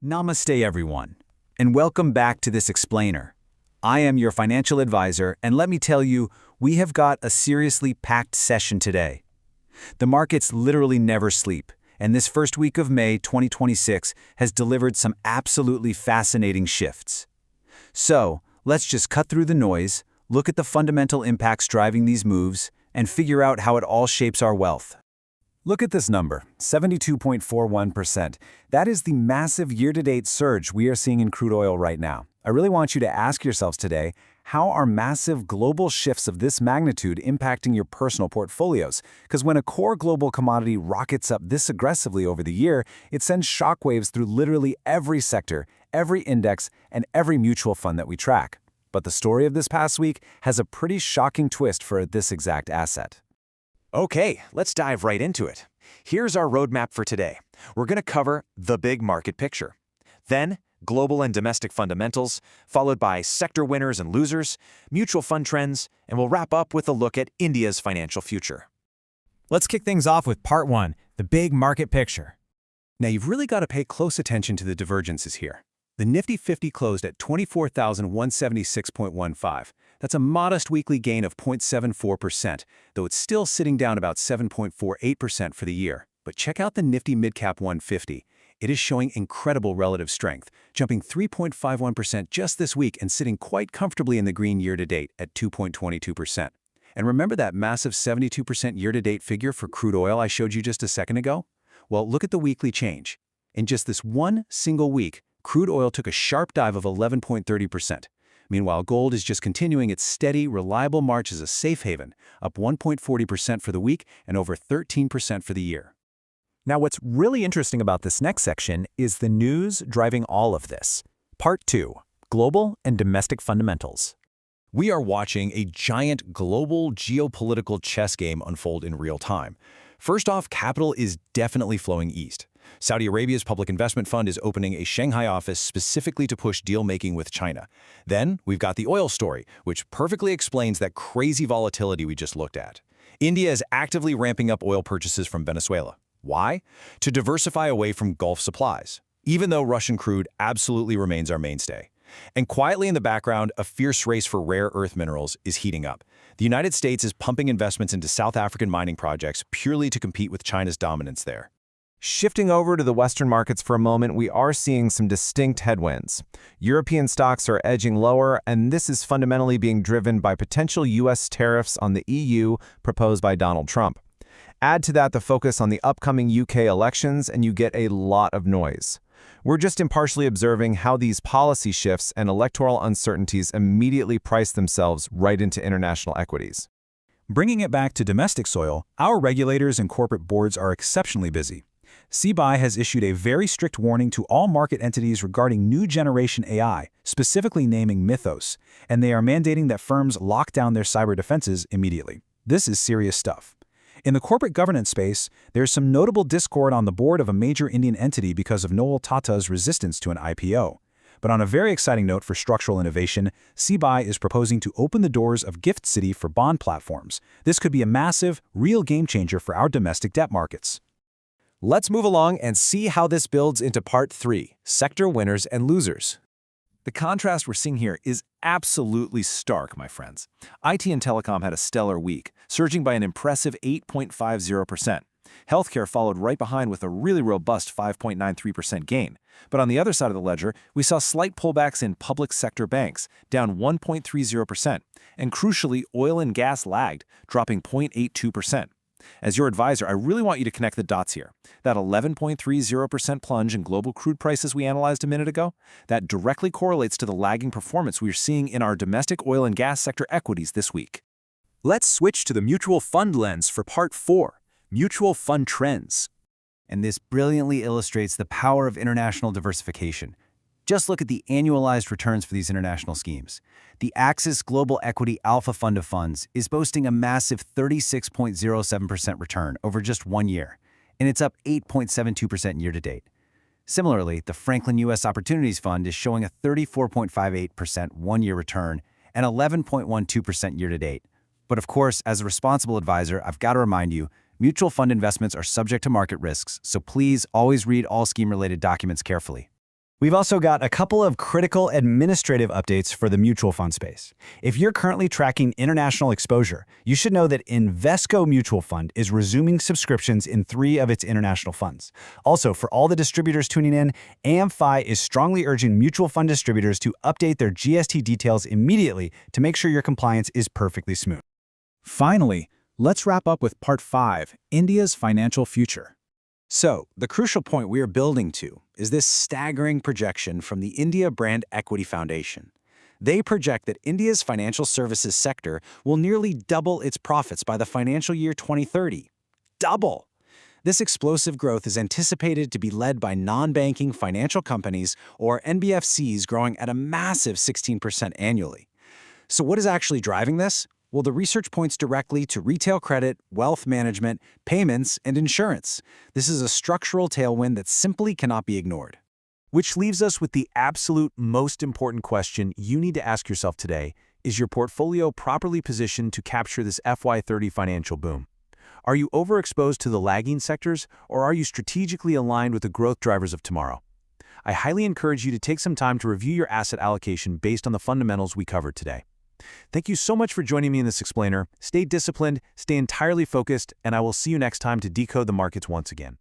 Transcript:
Namaste everyone, and welcome back to this explainer. I am your financial advisor, and let me tell you, we have got a seriously packed session today. The markets literally never sleep, and this first week of May 2026 has delivered some absolutely fascinating shifts. So, let's just cut through the noise, look at the fundamental impacts driving these moves, and figure out how it all shapes our wealth. Look at this number, 72.41%. That is the massive year-to-date surge we are seeing in crude oil right now. I really want you to ask yourselves today, how are massive global shifts of this magnitude impacting your personal portfolios? Because when a core global commodity rockets up this aggressively over the year, it sends shockwaves through literally every sector, every index, and every mutual fund that we track. But the story of this past week has a pretty shocking twist for this exact asset. Okay, let's dive right into it. Here's our roadmap for today. We're going to cover the big market picture. Then, global and domestic fundamentals, followed by sector winners and losers, mutual fund trends, and we'll wrap up with a look at India's financial future. Let's kick things off with part one, the big market picture. Now you've really got to pay close attention to the divergences here. The Nifty 50 closed at 24,176.15. That's a modest weekly gain of 0.74%, though it's still sitting down about 7.48% for the year. But check out the Nifty Midcap 150. It is showing incredible relative strength, jumping 3.51% just this week and sitting quite comfortably in the green year-to-date at 2.22%. And remember that massive 72% year-to-date figure for crude oil I showed you just a second ago? Well, look at the weekly change. In just this one single week, crude oil took a sharp dive of 11.30%. Meanwhile, gold is just continuing its steady, reliable march as a safe haven, up 1.40% for the week and over 13% for the year. Now what's really interesting about this next section is the news driving all of this. Part 2, Global and Domestic Fundamentals. We are watching a giant global geopolitical chess game unfold in real time. First off, capital is definitely flowing east. Saudi Arabia's public investment fund is opening a Shanghai office specifically to push deal-making with China. Then, we've got the oil story, which perfectly explains that crazy volatility we just looked at. India is actively ramping up oil purchases from Venezuela. Why? To diversify away from Gulf supplies, even though Russian crude absolutely remains our mainstay. And quietly in the background, a fierce race for rare earth minerals is heating up. The United States is pumping investments into South African mining projects purely to compete with China's dominance there. Shifting over to the Western markets for a moment, we are seeing some distinct headwinds. European stocks are edging lower, and this is fundamentally being driven by potential U.S. tariffs on the EU proposed by Donald Trump. Add to that the focus on the upcoming UK elections, and you get a lot of noise. We're just impartially observing how these policy shifts and electoral uncertainties immediately price themselves right into international equities. Bringing it back to domestic soil, our regulators and corporate boards are exceptionally busy. CBI has issued a very strict warning to all market entities regarding new generation AI, specifically naming Mythos, and they are mandating that firms lock down their cyber defenses immediately. This is serious stuff. In the corporate governance space, there's some notable discord on the board of a major Indian entity because of Noel Tata's resistance to an IPO. But on a very exciting note for structural innovation, CBI is proposing to open the doors of Gift City for bond platforms. This could be a massive, real game changer for our domestic debt markets. Let's move along and see how this builds into part 3, sector winners and losers. The contrast we're seeing here is absolutely stark, my friends. IT and telecom had a stellar week, surging by an impressive 8.50%. Healthcare followed right behind with a really robust 5.93% gain. But on the other side of the ledger, we saw slight pullbacks in public sector banks, down 1.30%. And crucially, oil and gas lagged, dropping 0.82%. As your advisor, I really want you to connect the dots here. That 11.30% plunge in global crude prices we analyzed a minute ago, that directly correlates to the lagging performance we are seeing in our domestic oil and gas sector equities this week. Let's switch to the mutual fund lens for part 4, mutual fund trends. And this brilliantly illustrates the power of international diversification. Just look at the annualized returns for these international schemes. The Axis Global Equity Alpha Fund of Funds is boasting a massive 36.07% return over just 1 year, and it's up 8.72% year-to-date. Similarly, the Franklin U.S. Opportunities Fund is showing a 34.58% one-year return and 11.12% year-to-date. But of course, as a responsible advisor, I've got to remind you, mutual fund investments are subject to market risks, so please always read all scheme-related documents carefully. We've also got a couple of critical administrative updates for the mutual fund space. If you're currently tracking international exposure, you should know that Invesco Mutual Fund is resuming subscriptions in 3 of its international funds. Also, for all the distributors tuning in, AmFi is strongly urging mutual fund distributors to update their GST details immediately to make sure your compliance is perfectly smooth. Finally, let's wrap up with Part 5, India's financial future. So, the crucial point we are building to is this staggering projection from the India Brand Equity Foundation. They project that India's financial services sector will nearly double its profits by the financial year 2030. Double! This explosive growth is anticipated to be led by non-banking financial companies, or NBFCs, growing at a massive 16% annually. So what is actually driving this? Well, the research points directly to retail credit, wealth management, payments, and insurance. This is a structural tailwind that simply cannot be ignored. Which leaves us with the absolute most important question you need to ask yourself today: is your portfolio properly positioned to capture this FY30 financial boom? Are you overexposed to the lagging sectors, or are you strategically aligned with the growth drivers of tomorrow? I highly encourage you to take some time to review your asset allocation based on the fundamentals we covered today. Thank you so much for joining me in this explainer. Stay disciplined, stay entirely focused, and I will see you next time to decode the markets once again.